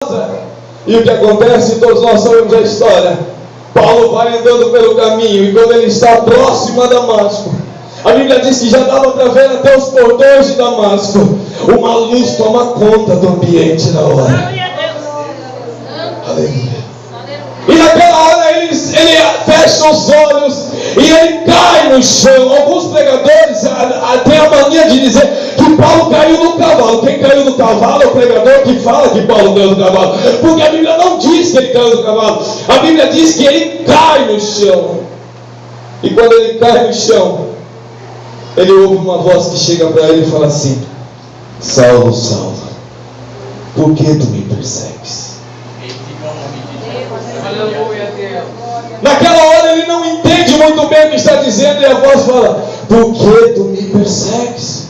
esposa. E o que acontece? Todos nós sabemos a história. Paulo vai andando pelo caminho, e quando ele está próximo a Damasco, a Bíblia diz que já dava para ver até os portões de Damasco. Uma luz toma conta do ambiente na hora. Aleluia. E naquela hora ele fecha os olhos e ele cai no chão. Alguns pregadores têm a mania de dizer que Paulo caiu no cavalo. Quem caiu no cavalo é o pregador que fala que Paulo caiu no cavalo, porque a Bíblia não diz que ele caiu no cavalo. A Bíblia diz que ele cai no chão. E quando ele cai no chão, ele ouve uma voz que chega para ele e fala assim: Saulo, Saulo, por que tu me persegues? Naquela hora ele não entende muito bem o que está dizendo, e a voz fala: por que tu me persegues?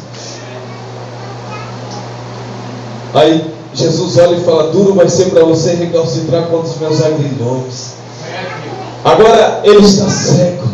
Aí Jesus olha e fala: duro vai ser para você recalcitrar contra os meus aguilhões. Agora ele está cego.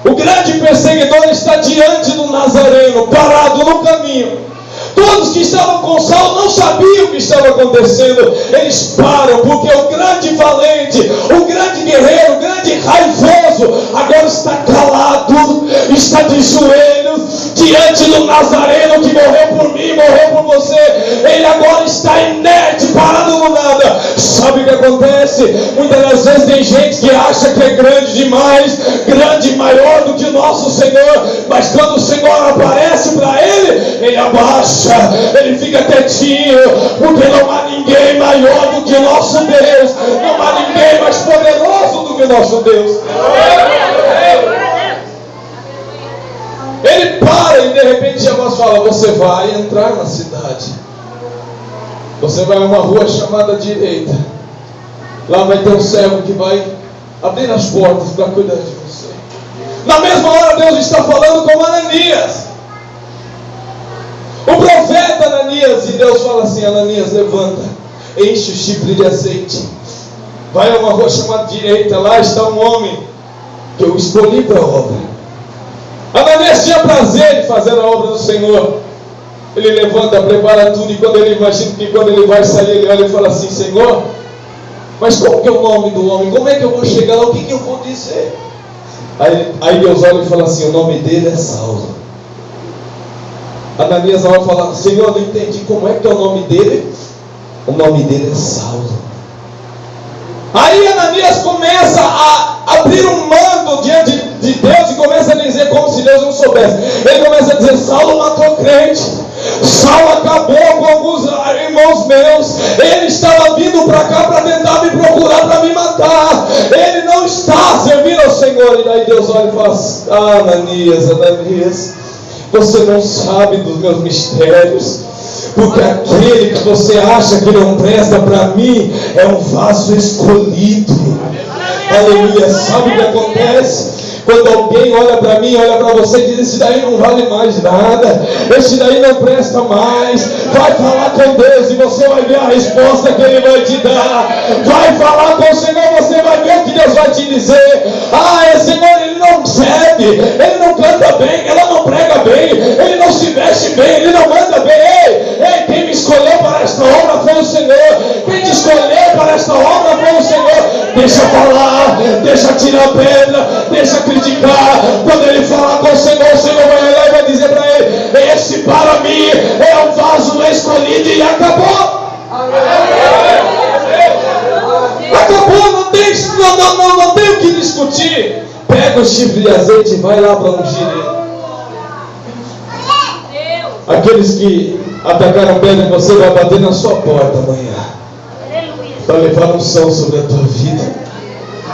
O grande perseguidor está diante do Nazareno, parado no caminho. Todos que estavam com Saulo não sabiam o que estava acontecendo. Eles param, porque o grande valente, o grande guerreiro, o grande raivoso, agora está calado, está de joelhos diante do Nazareno que morreu por mim, morreu por você. Ele agora está inerte, parado no nada. Sabe o que acontece? Muitas das vezes tem gente que acha que é grande demais, grande e maior do que o nosso Senhor, mas quando o Senhor aparece para ele, ele abaixa, ele fica quietinho, porque não há ninguém maior do que o nosso Deus, não há ninguém mais poderoso do que o nosso Deus. Ele para e de repente a voz fala: você vai entrar na cidade, você vai a uma rua chamada direita, lá vai ter um servo que vai abrir as portas para cuidar de você. Na mesma hora Deus está falando com Ananias, o profeta Ananias, e Deus fala assim: Ananias, levanta, enche o chifre de azeite, vai a uma rua chamada direita, lá está um homem que eu escolhi para a obra. Ananias tinha prazer em fazer a obra do Senhor. Ele levanta, prepara tudo, e quando ele imagina que quando ele vai sair, ele olha e fala assim: Senhor, mas qual que é o nome do homem? Como é que eu vou chegar lá? O que eu vou dizer? Aí Deus olha e fala assim: o nome dele é Saulo. Ananias vai falar: Senhor, não entendi, como é que é o nome dele? O nome dele é Saulo. Aí Ananias começa a abrir um mando diante de Deus e começa a dizer como se Deus não soubesse. Ele começa a dizer: Saulo matou crente, Saulo acabou com alguns irmãos meus, ele estava vindo para cá para tentar me procurar, para me matar, ele não está servindo ao Senhor. E daí Deus olha e fala: Ananias, Ananias, você não sabe dos meus mistérios, porque aquele que você acha que não presta para mim é um vaso escolhido. Aleluia. Sabe o que acontece? Quando alguém olha para mim, olha para você e diz: esse daí não vale mais nada, esse daí não presta mais, vai falar com Deus e você vai ver a resposta que Ele vai te dar. Vai falar com o Senhor, você vai ver o que Deus vai te dizer. Senhor, ele não serve, ele não canta bem, ela não prega bem, ele não se veste bem, ele não anda bem. Ei, quem me escolheu para esta obra foi o Senhor. Quem te escolheu para esta obra foi o Senhor. Deixa falar, deixa tirar pedra, deixa criticar. Quando ele falar com o Senhor vai olhar e vai dizer para ele: esse para mim é um vaso escolhido, e acabou. Acabou, não tem o que discutir. Pega o chifre de azeite e vai lá para ungir ele. Aqueles que atacaram pedra em você vai bater na sua porta amanhã para levar unção sobre a tua vida.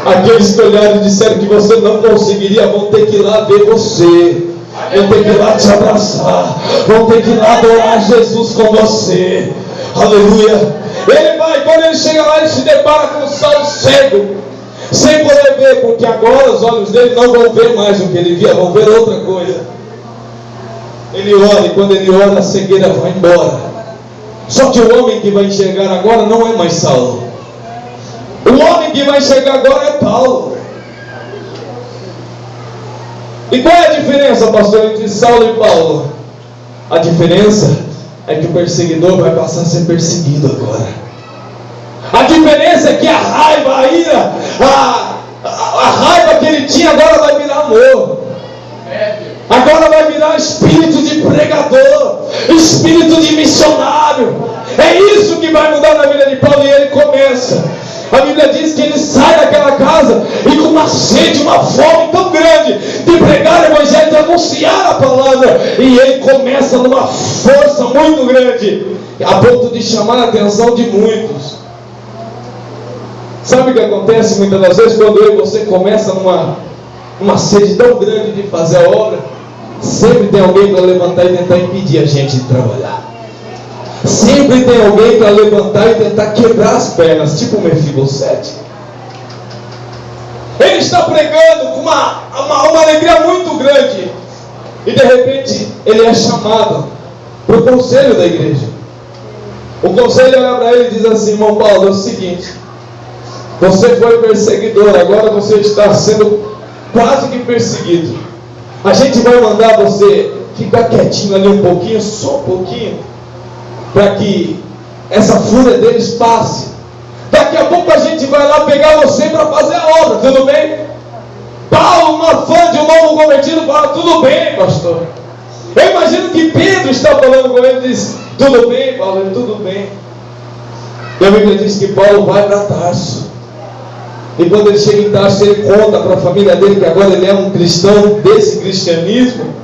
Aqueles que olharam e disseram que você não conseguiria, vão ter que ir lá ver você, vão ter que ir lá te abraçar, vão ter que ir lá adorar Jesus com você. Aleluia. Ele vai, quando ele chega lá, ele se depara com o Saulo cego, sem poder ver, porque agora os olhos dele não vão ver mais o que ele via, vão ver outra coisa. Ele ora, e quando ele ora, a cegueira vai embora. Só que o homem que vai enxergar agora não é mais Saulo. O homem que vai enxergar agora é Paulo. E qual é a diferença, pastor, entre Saulo e Paulo? A diferença é que o perseguidor vai passar a ser perseguido agora. ser que a raiva, a ira, a raiva que ele tinha agora vai virar amor. Agora vai virar espírito de pregador, espírito de missionário. É isso que vai mudar na vida de Paulo. E ele começa. A Bíblia diz que ele sai daquela casa e com uma sede, uma fome tão grande de pregar o evangelho, de anunciar a palavra. E ele começa numa força muito grande, a ponto de chamar a atenção de muitos. Sabe o que acontece muitas das vezes quando eu e você começa numa sede tão grande de fazer a obra? Sempre tem alguém para levantar e tentar impedir a gente de trabalhar. Sempre tem alguém para levantar e tentar quebrar as pernas, tipo o Mefibosete. Ele está pregando com uma alegria muito grande, e de repente ele é chamado para o conselho da igreja. O conselho olha para ele e diz assim: irmão Paulo, é o seguinte, você foi perseguidor, agora você está sendo quase que perseguido. A gente vai mandar você ficar quietinho ali um pouquinho, só um pouquinho, para que essa fúria deles passe. Daqui a pouco a gente vai lá pegar você para fazer a obra, tudo bem? Paulo, uma fã de um novo convertido, fala: tudo bem, pastor. Eu imagino que Pedro está falando com ele e diz: tudo bem, Paulo, tudo bem. E a Bíblia diz que Paulo vai para Tarso. E quando ele chega em Tarso, ele conta para a família dele que agora ele é um cristão desse cristianismo.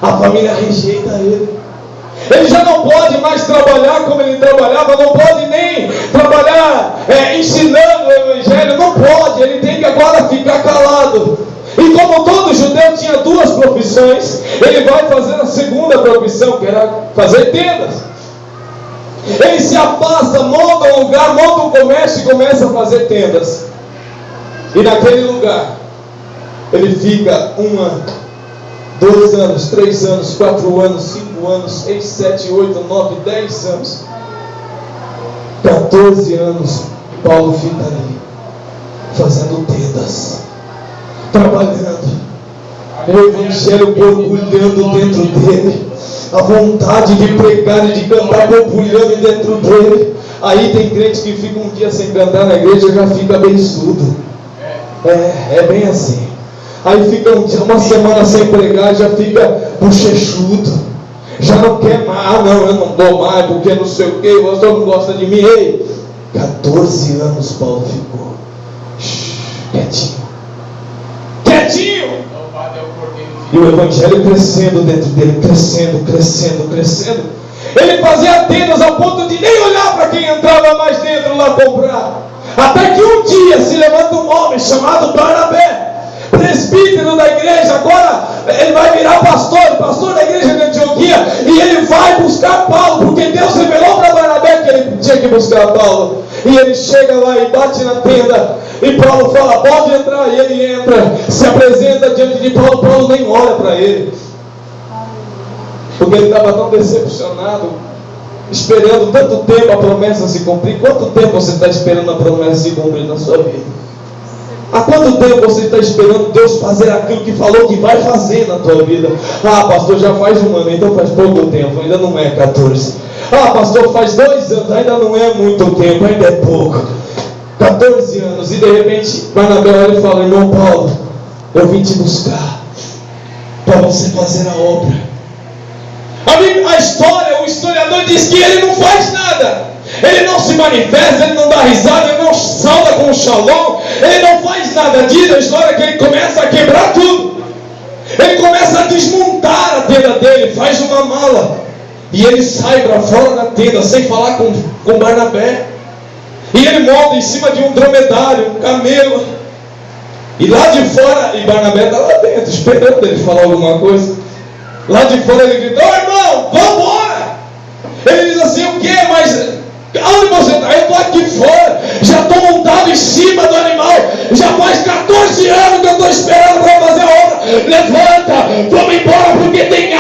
A família rejeita ele. Ele já não pode mais trabalhar como ele trabalhava, não pode nem trabalhar ensinando o evangelho, não pode, ele tem que agora ficar calado. E como todo judeu tinha duas profissões, ele vai fazer a segunda profissão, que era fazer tendas. Ele se afasta, monta um lugar, monta um comércio e começa a fazer tendas. E naquele lugar, ele fica 1 ano, 2 anos, 3 anos, 4 anos, 5 anos, 6, 7, 8, 9, 10 anos, 14 anos. Paulo fica ali, fazendo tendas, trabalhando, o evangelho borbulhando dentro dele, a vontade de pregar e de cantar borbulhando dentro dele. Aí tem crente que fica um dia sem cantar na igreja e já fica beiçudo. É bem assim. Aí fica uma semana sem pregar, já fica bochechudo, já não quer mais. Não, eu não dou mais porque não sei o que, você não gosta de mim. Ei, 14 anos Paulo ficou quietinho. E o evangelho crescendo dentro dele, crescendo. Ele fazia tendas a ponto de nem olhar para quem entrava mais dentro lá comprar. Até que um dia se levanta um homem chamado Barnabé, presbítero da igreja. Agora ele vai virar pastor da igreja de Antioquia, e ele vai buscar Paulo, porque Deus revelou para Barnabé que ele tinha que buscar Paulo. E ele chega lá e bate na tenda, e Paulo fala: pode entrar. E ele entra, se apresenta diante de Paulo. Paulo nem olha para ele, porque ele estava tão decepcionado, esperando tanto tempo a promessa se cumprir. Quanto tempo você está esperando a promessa se cumprir na sua vida? Há quanto tempo você está esperando Deus fazer aquilo que falou que vai fazer na tua vida? Ah, pastor, já faz 1 ano, então faz pouco tempo, ainda não é 14. Ah, pastor, faz 2 anos, ainda não é muito tempo, ainda é pouco. 14 anos, e de repente Barnabé olha e fala: irmão Paulo, eu vim te buscar para você fazer a obra. A história, o historiador diz que ele não faz nada, ele não se manifesta, ele não dá risada, ele não sauda com o shalom, ele não faz nada. Diz a história que ele começa a quebrar tudo, ele começa a desmontar a tenda dele, faz uma mala, e ele sai para fora da tenda sem falar com Barnabé, e ele monta em cima de um dromedário, um camelo, e lá de fora, e Barnabé está lá dentro esperando ele falar alguma coisa. Lá de fora ele grita: ô irmão, vamos embora. Ele diz assim: o que? Mas onde você está? Eu estou aqui fora, já estou montado em cima do animal, já faz 14 anos que eu estou esperando para fazer a obra. Levanta, vamos embora porque tem